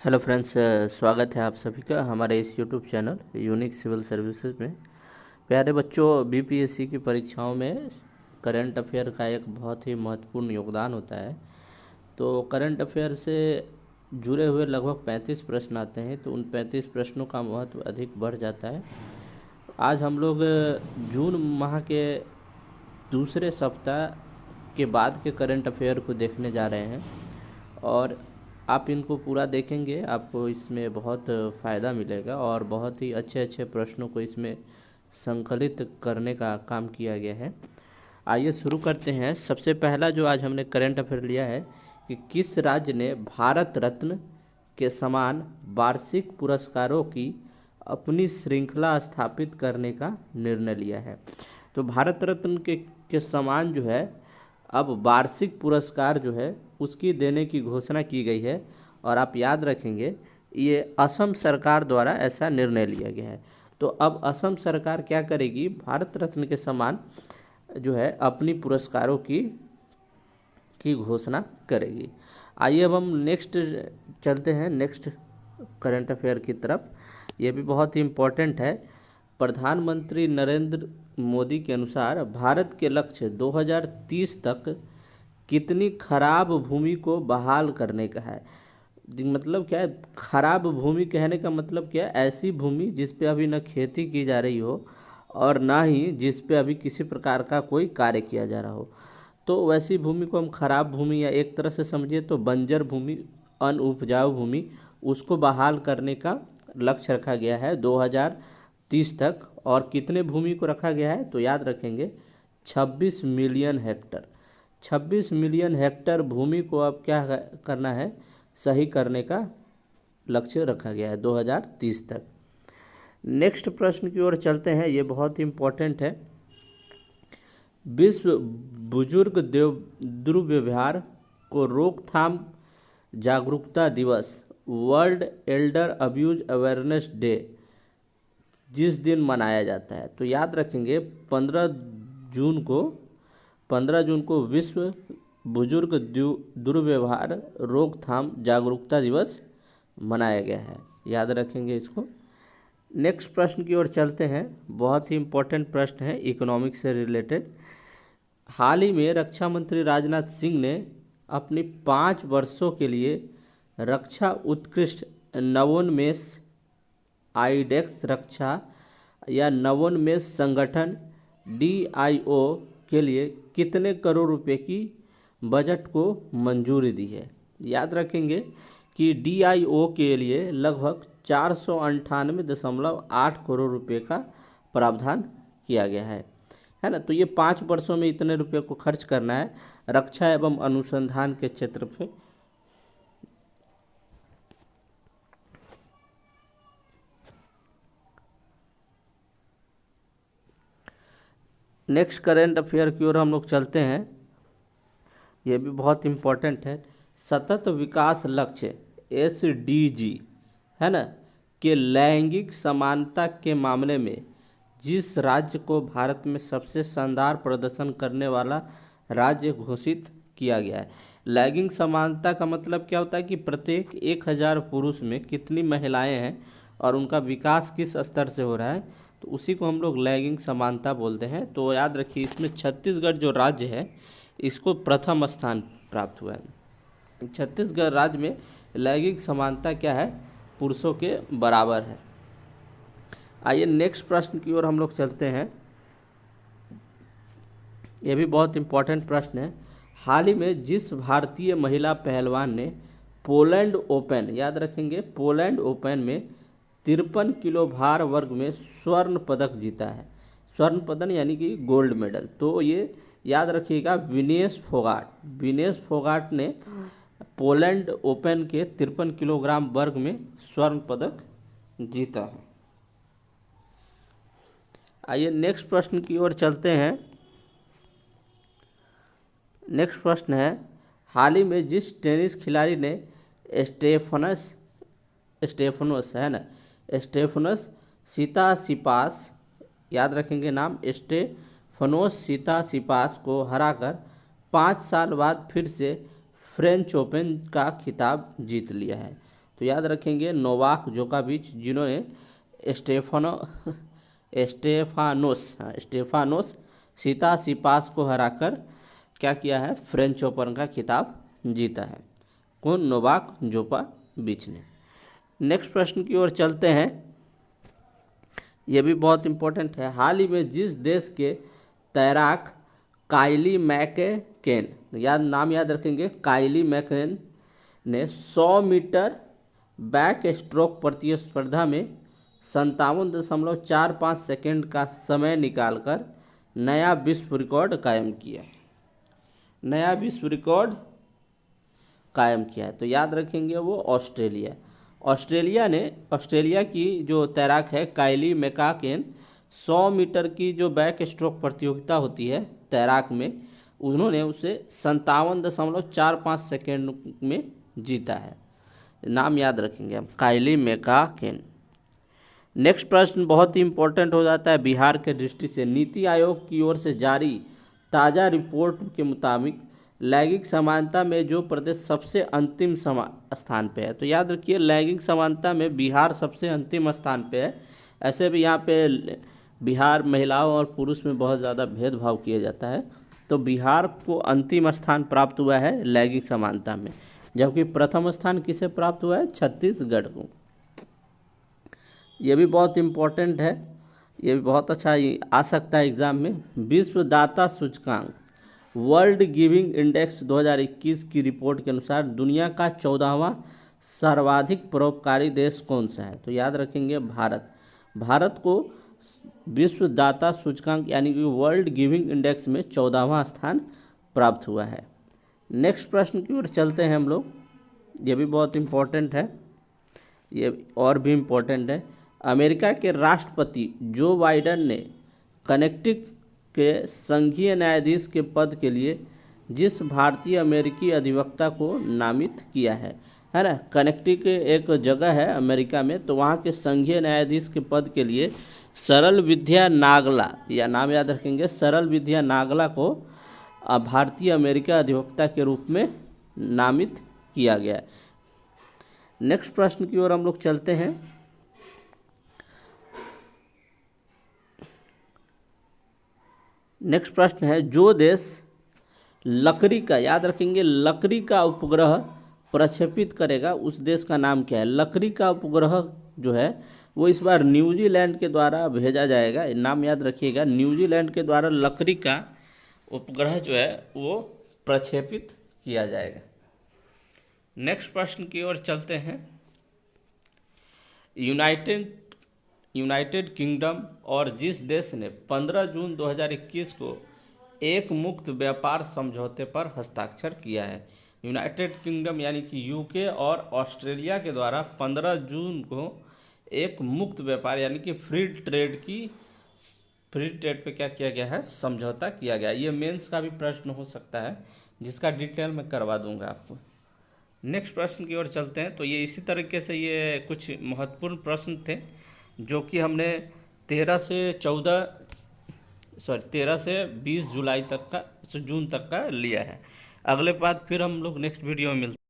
Hello friends, स्वागत है आप सभी का हमारे इस YouTube channel unique civil services में। प्यारे बच्चों, बीपीएससी की परीक्षाओं में करंट अफेयर का एक बहुत ही महत्वपूर्ण योगदान होता है। तो करंट अफेयर से जुड़े हुए लगभग 35 प्रश्न आते हैं, तो उन 35 प्रश्नों का महत्व अधिक बढ़ जाता है। आज हम लोग जून माह के दूसरे सप्ताह के बाद के करंट अफेयर को देखने जा रहे हैं और आप इनको पूरा देखेंगे, आपको इसमें बहुत फ़ायदा मिलेगा और बहुत ही अच्छे अच्छे प्रश्नों को इसमें संकलित करने का काम किया गया है। आइए शुरू करते हैं। सबसे पहला जो आज हमने करंट अफेयर लिया है कि किस राज्य ने भारत रत्न के समान वार्षिक पुरस्कारों की अपनी श्रृंखला स्थापित करने का निर्णय लिया है। तो भारत रत्न के समान जो है अब वार्षिक पुरस्कार जो है उसकी देने की घोषणा की गई है और आप याद रखेंगे ये असम सरकार द्वारा ऐसा निर्णय लिया गया है। तो अब असम सरकार क्या करेगी, भारत रत्न के समान जो है अपनी पुरस्कारों की घोषणा करेगी। आइए अब हम नेक्स्ट चलते हैं, नेक्स्ट करंट अफेयर की तरफ। ये भी बहुत ही इम्पोर्टेंट है। प्रधानमंत्री नरेंद्र मोदी के अनुसार भारत के लक्ष्य 2030 तक कितनी खराब भूमि को बहाल करने का है। मतलब क्या है खराब भूमि कहने का मतलब क्या है? ऐसी भूमि जिस पे अभी न खेती की जा रही हो और ना ही जिस पे अभी किसी प्रकार का कोई कार्य किया जा रहा हो। तो वैसी भूमि को हम खराब भूमि, या एक तरह से समझिए तो बंजर भूमि, अनउपजाऊ भूमि, उसको बहाल करने का लक्ष्य रखा गया है 2030 तक। और कितने भूमि को रखा गया है तो याद रखेंगे 26 मिलियन हेक्टर। 26 मिलियन हेक्टर भूमि को अब क्या करना है, सही करने का लक्ष्य रखा गया है 2030 तक। नेक्स्ट प्रश्न की ओर चलते हैं, ये बहुत ही इम्पोर्टेंट है। विश्व बुजुर्ग दुर्व्यवहार को रोकथाम जागरूकता दिवस, world Elder abuse awareness day जिस दिन मनाया जाता है, तो याद रखेंगे 15 जून को विश्व बुजुर्ग दुर्व्यवहार रोकथाम जागरूकता दिवस मनाया गया है। याद रखेंगे इसको। नेक्स्ट प्रश्न की ओर चलते हैं। बहुत ही इम्पोर्टेंट प्रश्न है इकोनॉमिक्स से रिलेटेड। हाल ही में रक्षा मंत्री राजनाथ सिंह ने अपनी 5 वर्षों के लिए रक्षा उत्कृष्ट नवोन्मेष आईडेक्स रक्षा या नवोन्मेष संगठन DIO के लिए कितने करोड़ रुपए की बजट को मंजूरी दी है। याद रखेंगे कि DIO के लिए लगभग 498.8 करोड़ रुपए का प्रावधान किया गया है ना। तो ये 5 वर्षों में इतने रुपए को खर्च करना है रक्षा एवं अनुसंधान के क्षेत्र पे। नेक्स्ट करेंट अफेयर की ओर हम लोग चलते हैं। ये भी बहुत इम्पोर्टेंट है। सतत विकास लक्ष्य SDG है ना के लैंगिक समानता के मामले में जिस राज्य को भारत में सबसे शानदार प्रदर्शन करने वाला राज्य घोषित किया गया है। लैंगिक समानता का मतलब क्या होता है कि प्रत्येक 1000 पुरुष में कितनी महिलाएं हैं और उनका विकास किस स्तर से हो रहा है, तो उसी को हम लोग लैंगिक समानता बोलते हैं। तो याद रखिए इसमें छत्तीसगढ़ जो राज्य है इसको प्रथम स्थान प्राप्त हुआ है। छत्तीसगढ़ राज्य में लैंगिक समानता क्या है, पुरुषों के बराबर है। आइए नेक्स्ट प्रश्न की ओर हम लोग चलते हैं। यह भी बहुत इम्पोर्टेंट प्रश्न है। हाल ही में जिस भारतीय महिला पहलवान ने पोलैंड ओपन, याद रखेंगे पोलैंड ओपन में 53 किलो भार वर्ग में स्वर्ण पदक जीता है, स्वर्ण पदक यानी कि गोल्ड मेडल, तो ये याद रखिएगा विनेश फोगाट ने पोलैंड ओपन के 53 किलोग्राम वर्ग में स्वर्ण पदक जीता है। आइए नेक्स्ट प्रश्न की ओर चलते हैं। नेक्स्ट प्रश्न है, हाल ही में जिस टेनिस खिलाड़ी ने स्टेफनोस सितासिपास, याद रखेंगे नाम स्टेफनोस सितासिपास को हराकर 5 साल बाद फिर से फ्रेंच ओपन का खिताब जीत लिया है, तो याद रखेंगे नोवाक जोकोविच, जिन्होंने स्टेफानोस सीतासिपास को हराकर क्या किया है, फ्रेंच ओपन का खिताब जीता है। कौन? नोवाक जोकोविच ने। नेक्स्ट प्रश्न की ओर चलते हैं, यह भी बहुत इंपॉर्टेंट है। हाल ही में जिस देश के तैराक काइली मैककेन, नाम याद रखेंगे, काइली मैककेन ने 100 मीटर बैक स्ट्रोक प्रतिस्पर्धा में 57.45 सेकेंड का समय निकालकर नया विश्व रिकॉर्ड कायम किया है। नया विश्व रिकॉर्ड कायम किया है, तो याद रखेंगे वो ऑस्ट्रेलिया की जो तैराक है काइली मैककेन, 100 मीटर की जो बैक स्ट्रोक प्रतियोगिता होती है तैराक में, उन्होंने उसे 57.45 सेकेंड में जीता है। नाम याद रखेंगे हम, काइली मैककेन। नेक्स्ट प्रश्न बहुत ही इंपॉर्टेंट हो जाता है बिहार के दृष्टि से। नीति आयोग की ओर से जारी ताज़ा रिपोर्ट के मुताबिक लैंगिक समानता में जो प्रदेश सबसे अंतिम स्थान पे है, तो याद रखिए लैंगिक समानता में बिहार सबसे अंतिम स्थान पे है। ऐसे भी यहाँ पे बिहार महिलाओं और पुरुष में बहुत ज़्यादा भेदभाव किया जाता है, तो बिहार को अंतिम स्थान प्राप्त हुआ है लैंगिक समानता में, जबकि प्रथम स्थान किसे प्राप्त हुआ है? छत्तीसगढ़ को। ये भी बहुत इम्पोर्टेंट है, ये भी बहुत अच्छा आ सकता है एग्जाम में। विश्व दाता सूचकांक वर्ल्ड गिविंग इंडेक्स 2021 की रिपोर्ट के अनुसार दुनिया का 14वां सर्वाधिक परोपकारी देश कौन सा है? तो याद रखेंगे भारत को विश्व दाता सूचकांक यानी कि वर्ल्ड गिविंग इंडेक्स में 14वां स्थान प्राप्त हुआ है। नेक्स्ट प्रश्न की ओर चलते हैं हम लोग, ये भी बहुत इम्पोर्टेंट है, ये और भी इम्पोर्टेंट है। अमेरिका के राष्ट्रपति जो बाइडेन ने कनेक्टिकट के संघीय न्यायाधीश के पद के लिए जिस भारतीय अमेरिकी अधिवक्ता को नामित किया है ना, कनेक्टिकट एक जगह है अमेरिका में, तो वहाँ के संघीय न्यायाधीश के पद के लिए सरल विद्या नागला, या नाम याद रखेंगे, सरल विद्या नागला को भारतीय अमेरिका अधिवक्ता के रूप में नामित किया गया है। नेक्स्ट प्रश्न की ओर हम लोग चलते हैं। नेक्स्ट प्रश्न है, जो देश लकड़ी का, याद रखेंगे, लकड़ी का उपग्रह प्रक्षेपित करेगा उस देश का नाम क्या है? लकड़ी का उपग्रह जो है वो इस बार न्यूजीलैंड के द्वारा भेजा जाएगा, नाम याद रखिएगा, न्यूजीलैंड के द्वारा लकड़ी का उपग्रह जो है वो प्रक्षेपित किया जाएगा। नेक्स्ट प्रश्न की ओर चलते हैं। यूनाइटेड किंगडम और जिस देश ने 15 जून 2021 को एक मुक्त व्यापार समझौते पर हस्ताक्षर किया है? यूनाइटेड किंगडम यानी कि यूके और ऑस्ट्रेलिया के द्वारा 15 जून को एक मुक्त व्यापार यानी कि फ्री ट्रेड पे क्या किया गया है? समझौता किया गया। ये मेंस का भी प्रश्न हो सकता है, जिसका डिटेल मैं करवा दूंगा आपको। नेक्स्ट प्रश्न की ओर चलते हैं। तो ये इसी तरीके से ये कुछ महत्वपूर्ण प्रश्न थे जो कि हमने 13 से 20 जुलाई तक का, जून तक का लिया है। अगले बात फिर हम लोग नेक्स्ट वीडियो में मिलते हैं।